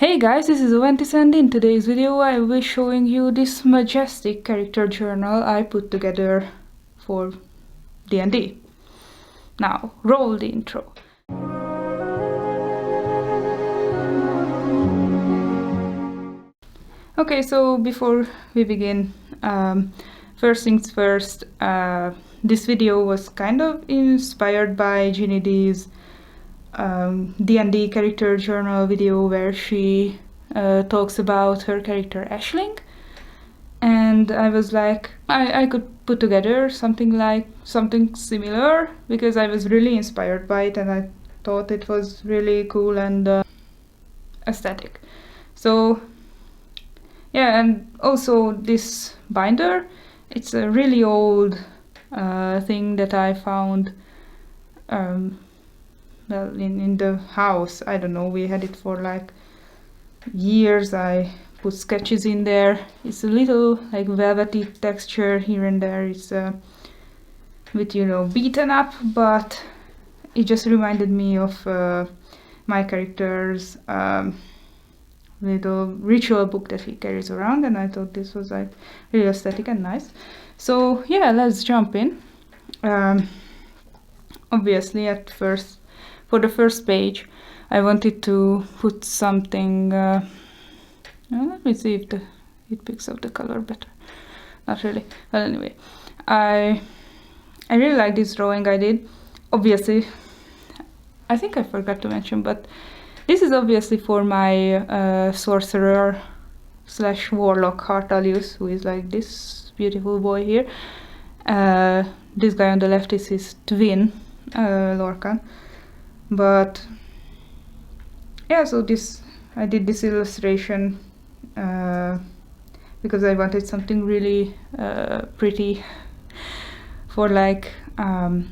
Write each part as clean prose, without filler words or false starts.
Hey guys, this is Aventis and in today's video I will be showing you this majestic character journal I put together for D&D. Now, roll the intro. Okay, so before we begin, first things first, this video was kind of inspired by Ginny D's D&D character journal video where she talks about her character Aisling, and I was like, I could put together something similar because I was really inspired by it and I thought it was really cool and aesthetic. So yeah, and also this binder, it's a really old thing that I found well, in the house. I don't know, we had it for like years. I put sketches in there. It's a little like velvety texture here and there. It's a bit, beaten up, but it just reminded me of my character's little ritual book that he carries around, and I thought this was like really aesthetic and nice. So yeah, let's jump in. Obviously at first, for the first page, I wanted to put something, let me see if it picks up the color better. Not really, but anyway, I really like this drawing I did. Obviously, I think I forgot to mention, but this is obviously for my sorcerer / warlock Hartalius, who is like this beautiful boy here. This guy on the left is his twin, Lorcan. But yeah, so I did this illustration because I wanted something really pretty for like the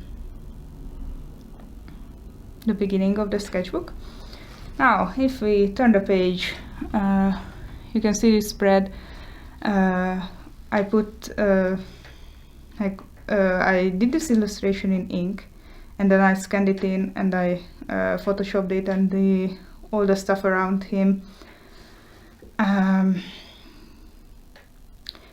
beginning of the sketchbook. Now, if we turn the page, you can see this spread. I put I did this illustration in ink, and then I scanned it in and I photoshopped it and all the stuff around him.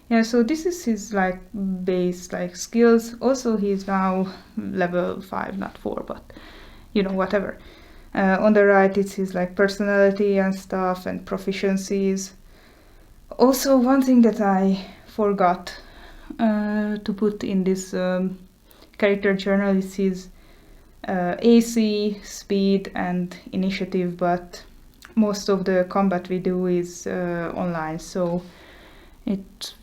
Yeah, so this is his like base like skills. Also, he's now level 5, not 4, but whatever. On the right, it's his like personality and stuff and proficiencies. Also, one thing that I forgot to put in this character journal is his AC, speed and initiative, but most of the combat we do is online, so it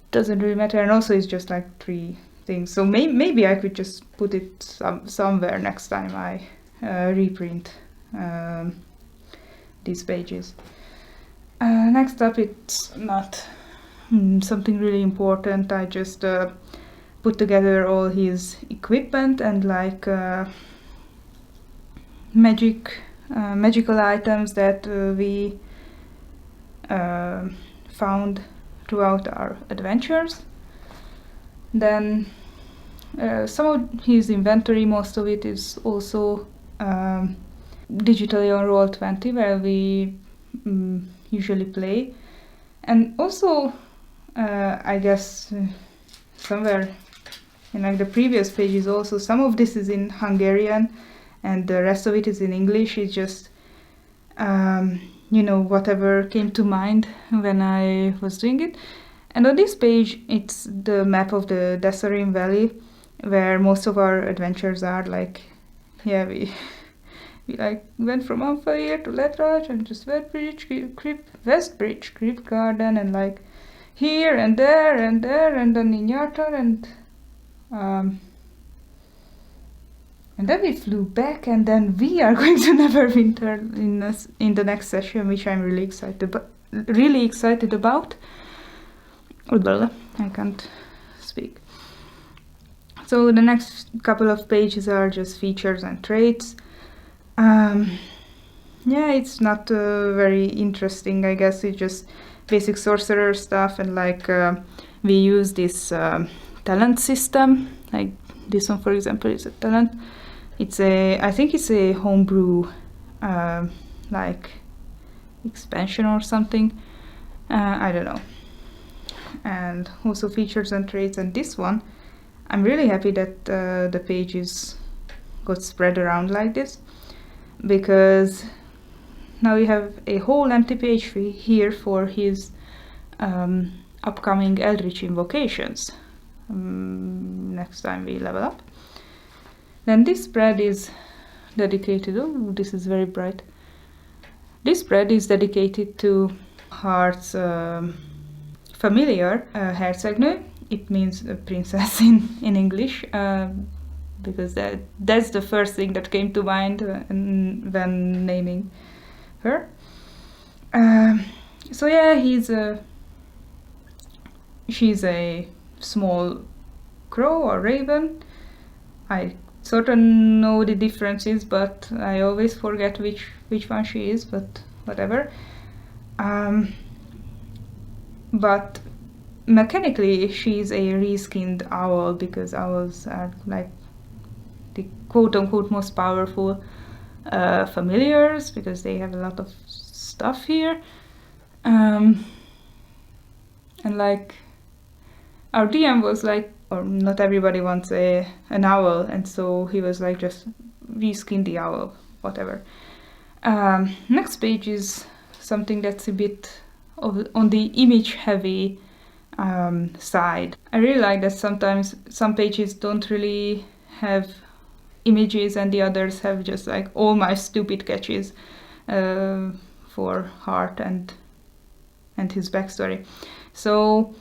doesn't really matter. And also it's just like 3 things, so maybe I could just put it somewhere next time I reprint these pages. Next up, it's not something really important. I just put together all his equipment and like magical items that we found throughout our adventures. Then some of his inventory, most of it is also digitally on Roll20, where we usually play. And also I guess somewhere in like the previous pages also, some of this is in Hungarian and the rest of it is in English. It's just whatever came to mind when I was doing it. And on this page, it's the map of the Desarim Valley, where most of our adventures are. Like, yeah, we like went from Amphair to Letrach and just Westbridge, Crypt Garden, and like here and there and then in Yartar, and then we flew back, and then we are going to Neverwinter in the next session, which I'm really excited about. I can't speak. So the next couple of pages are just features and traits. Yeah, it's not very interesting, I guess. It's just basic sorcerer stuff, and like we use this talent system. Like this one, for example, is a talent. I think it's a homebrew like expansion or something. I don't know. And also features and traits. And this one, I'm really happy that the pages got spread around like this, because now you have a whole empty page here for his upcoming Eldritch invocations next time we level up. Then this spread is dedicated, oh, this is very bright. This spread is dedicated to Heart's familiar, Hercegnő. It means a princess in English, because that's the first thing that came to mind when naming her. So yeah, she's a small crow or raven. I sort of know the differences, but I always forget which one she is, but whatever. But mechanically she's a reskinned owl, because owls are like the quote-unquote most powerful familiars, because they have a lot of stuff here. And like our DM was like, or not everybody wants an owl, and so he was like, just reskin the owl, whatever. Next page is something that's a bit on the image heavy side. I really like that sometimes some pages don't really have images and the others have just like all my stupid catches for Heart and his backstory. So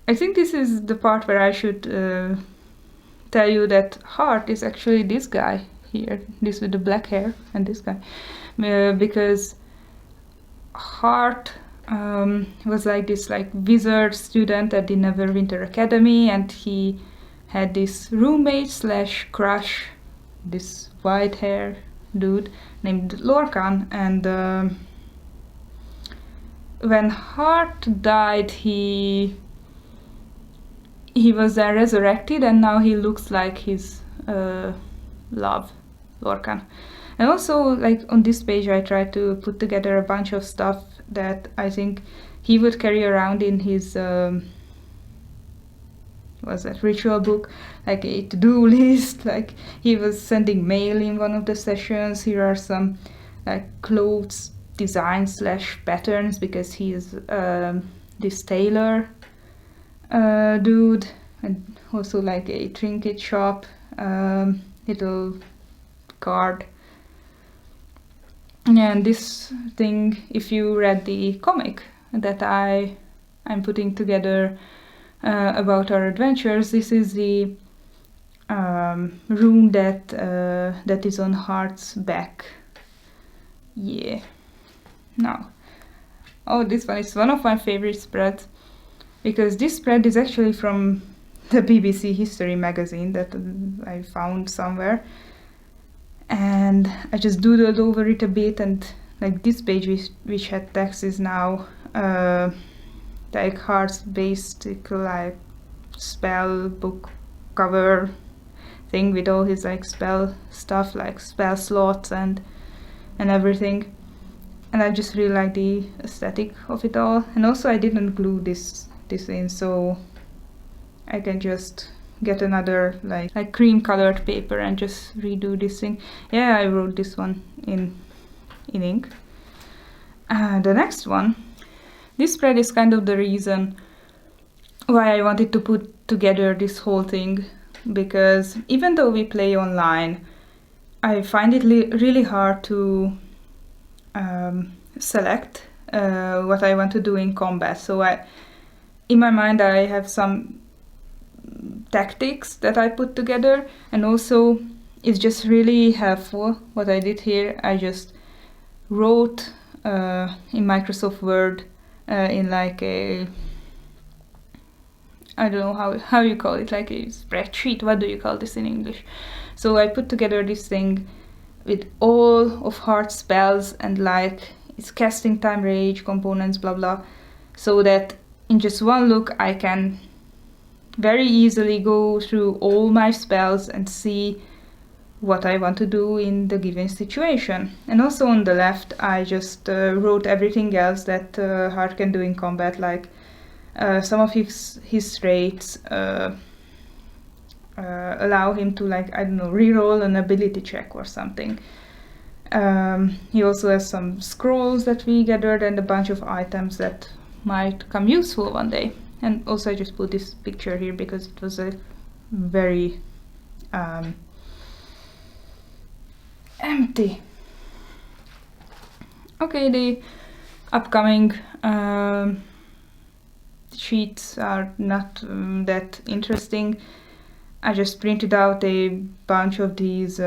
I think this is the part where I should tell you that Heart is actually this guy here, this with the black hair, and this guy, because Heart was like this like wizard student at the Neverwinter Academy, and he had this roommate slash crush, this white hair dude named Lorcan, and when Heart died, he was resurrected, and now he looks like his love, Lorcan. And also, like on this page, I tried to put together a bunch of stuff that I think he would carry around in his what's that, ritual book, like a to-do list. Like he was sending mail in one of the sessions. Here are some like clothes design slash patterns, because he's this tailor dude, and also like a trinket shop, little card. And this thing, if you read the comic that I'm putting together about our adventures, this is the rune that is on Heart's back. Yeah. Now, oh, this one is one of my favorite spreads, because this spread is actually from the BBC History magazine that I found somewhere, and I just doodled over it a bit, and like this page which had text is now like Heart's basic like spell book cover thing with all his like spell stuff, like spell slots and everything. And I just really like the aesthetic of it all. And also I didn't glue this in, so I can just get another like cream colored paper and just redo this thing. Yeah, I wrote this one in ink. The next one, this spread is kind of the reason why I wanted to put together this whole thing, because even though we play online, I find it really hard to select what I want to do in combat. So in my mind I have some tactics that I put together, and also it's just really helpful what I did here. I just wrote in Microsoft Word in like a, I don't know how you call it, like a spreadsheet. What do you call this in English? So I put together this thing with all of Heart's spells and like its casting time, rage, components, blah blah, so that in just one look I can very easily go through all my spells and see what I want to do in the given situation. And also on the left, I just wrote everything else that Hart can do in combat, like some of his traits allow him to, like, I don't know, reroll an ability check or something. He also has some scrolls that we gathered and a bunch of items that might come useful one day. And also I just put this picture here because it was a very empty. Okay, the upcoming sheets are not that interesting. I just printed out a bunch of these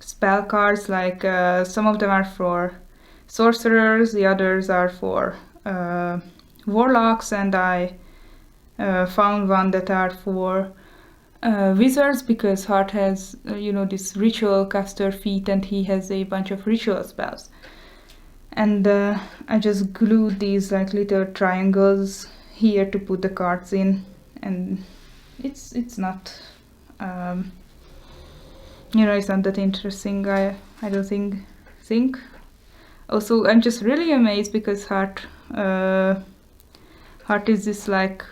spell cards, like some of them are for sorcerers, the others are for warlocks, and I found one that are for wizards, because Hart has this ritual caster feat and he has a bunch of ritual spells. And I just glued these like little triangles here to put the cards in, and it's not it's not that interesting. I don't think. Also, I'm just really amazed because Hart is this, like,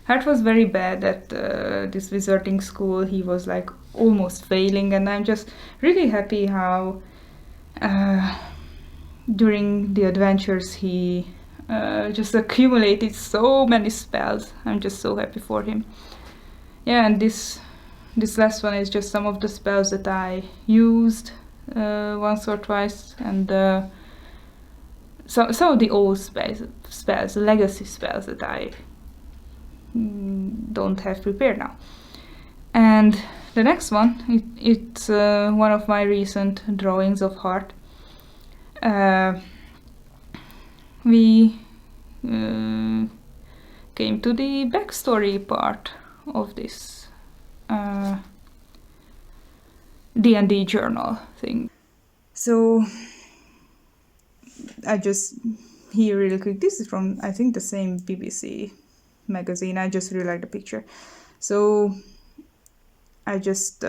Hart was very bad at this wizarding school. He was like almost failing, and I'm just really happy how during the adventures he just accumulated so many spells. I'm just so happy for him. Yeah, and this last one is just some of the spells that I used once or twice, and some of the old spells, the legacy spells that I don't have prepared now. And the next one, it's one of my recent drawings of Hart. We came to the backstory part of this D&D journal thing. So I just, here really quick, this is from, I think, the same BBC magazine. I just really like the picture. So I just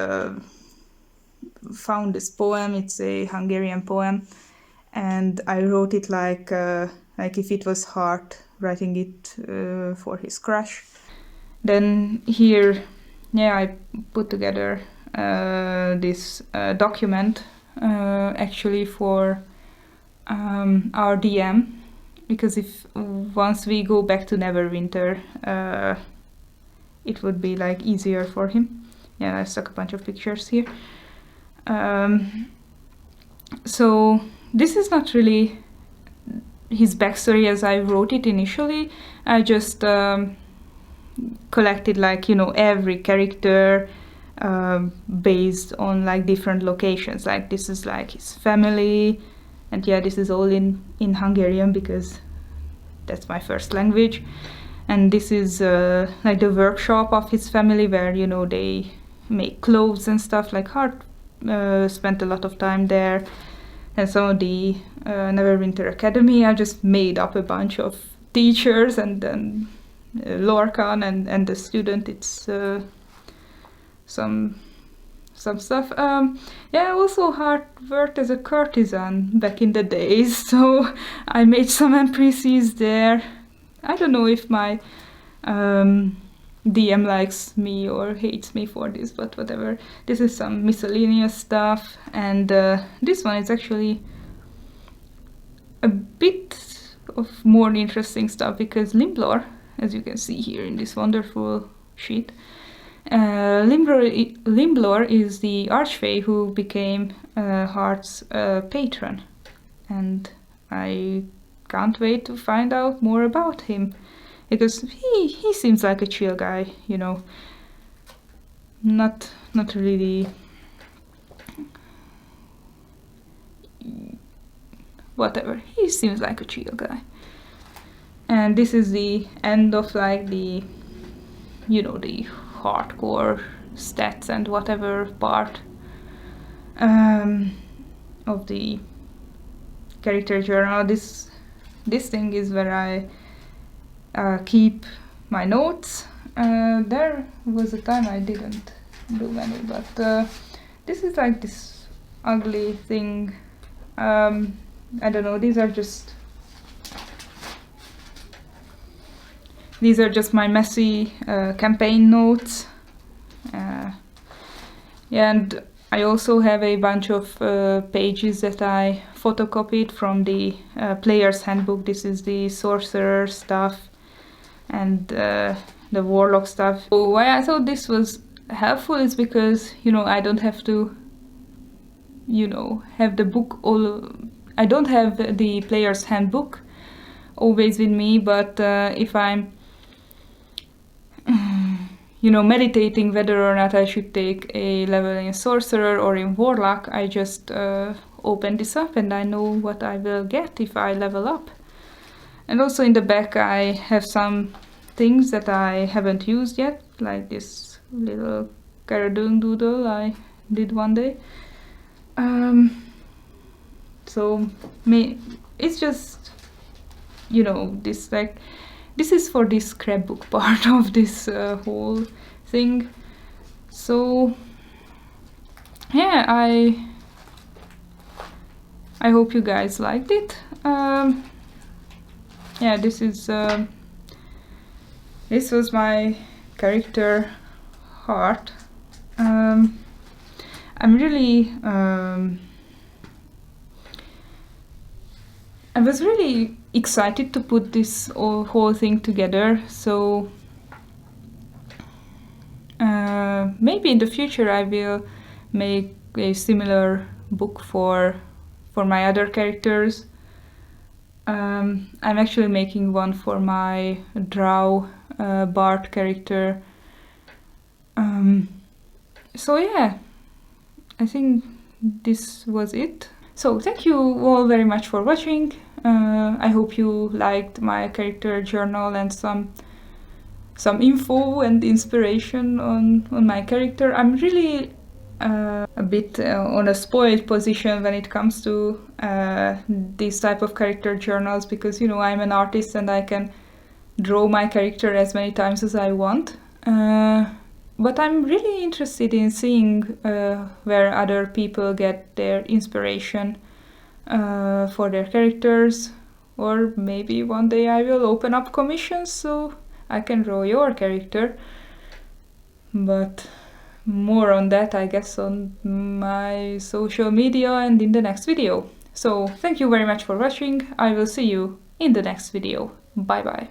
found this poem. It's a Hungarian poem, and I wrote it like if it was Hart writing it for his crush. Then here, I put together this document actually for our DM, because if once we go back to Neverwinter, it would be like easier for him. Yeah, I stuck a bunch of pictures here. So this is not really his backstory as I wrote it initially. I just collected, like, every character based on like different locations. Like this is like his family, and yeah, this is all in Hungarian because that's my first language. And this is like the workshop of his family where they make clothes and stuff. Like Hart spent a lot of time there. And some of the Neverwinter Academy, I just made up a bunch of teachers, and then Lorcan and the student, it's some stuff. Also Hart worked as a courtesan back in the days, so I made some NPCs there. I don't know if my DM likes me or hates me for this, but whatever. This is some miscellaneous stuff, and this one is actually a bit of more interesting stuff, because Limblor, as you can see here in this wonderful sheet, Limblor is the archfey who became Hart's patron, and I can't wait to find out more about him, because he seems like a chill guy, not really whatever. He seems like a chill guy. And this is the end of like the the hardcore stats and whatever part of the character journal. This thing is where I keep my notes, There was a time I didn't do many, but this is like this ugly thing. I don't know, these are just my messy campaign notes. And I also have a bunch of pages that I photocopied from the player's handbook. This is the sorcerer stuff and the warlock stuff. So why I thought this was helpful is because, you know, I don't have to, you know, have the book all. I don't have the player's handbook always with me, but if I'm you know, meditating whether or not I should take a level in sorcerer or in warlock, I just open this up and I know what I will get if I level up. And also in the back I have some things that I haven't used yet, like this little Caradun doodle I did one day. So it's just, you know, this like, this is for the scrapbook part of this whole thing. So yeah, I hope you guys liked it. Yeah, this was my character heart. I'm really I was really excited to put this whole thing together, so maybe in the future I will make a similar book for my other characters. I'm actually making one for my Drow Bard character. So yeah, I think this was it. So thank you all very much for watching. I hope you liked my character journal and some info and inspiration on my character. I'm really a bit on a spoiled position when it comes to these type of character journals, because, you know, I'm an artist and I can draw my character as many times as I want. But I'm really interested in seeing where other people get their inspiration for their characters, or maybe one day I will open up commissions so I can draw your character. But more on that, I guess, on my social media and in the next video. So thank you very much for watching. I will see you in the next video. Bye bye.